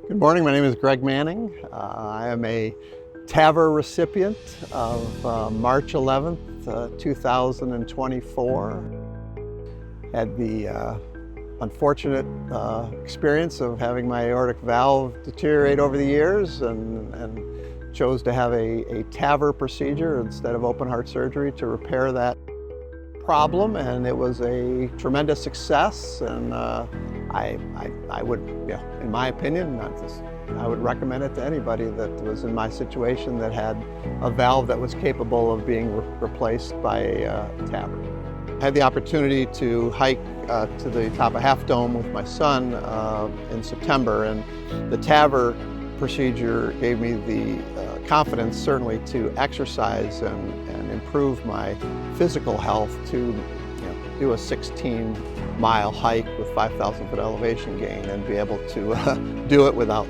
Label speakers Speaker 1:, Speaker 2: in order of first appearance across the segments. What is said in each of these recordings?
Speaker 1: Good morning, my name is Greg Manning. I am a TAVR recipient of March 11th, 2024. Had the unfortunate experience of having my aortic valve deteriorate over the years and chose to have a TAVR procedure instead of open heart surgery to repair that problem, and it was a tremendous success. And I would, in my opinion, I would recommend it to anybody that was in my situation that had a valve that was capable of being replaced by a TAVR. I had the opportunity to hike to the top of Half Dome with my son in September, and the TAVR procedure gave me the confidence certainly to exercise and improve my physical health, to do a 16-mile hike with 5,000 foot elevation gain and be able to do it without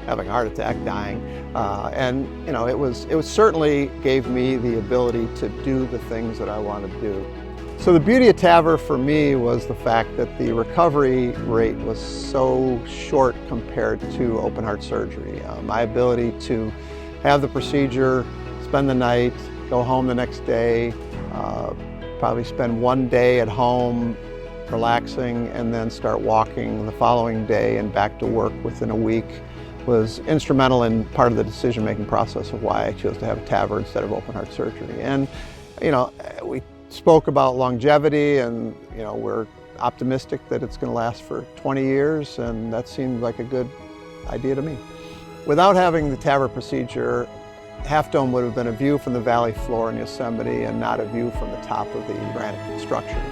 Speaker 1: having a heart attack, dying. It certainly gave me the ability to do the things that I wanted to do. So the beauty of TAVR for me was the fact that the recovery rate was so short compared to open heart surgery. My ability to have the procedure, spend the night, go home the next day, probably spend one day at home relaxing, and then start walking the following day and back to work within a week was instrumental in part of the decision-making process of why I chose to have a TAVR instead of open heart surgery. And we spoke about longevity, and we're optimistic that it's going to last for 20 years, and that seemed like a good idea to me. Without having the TAVR procedure, Half Dome would have been a view from the valley floor in Yosemite and not a view from the top of the granite structure.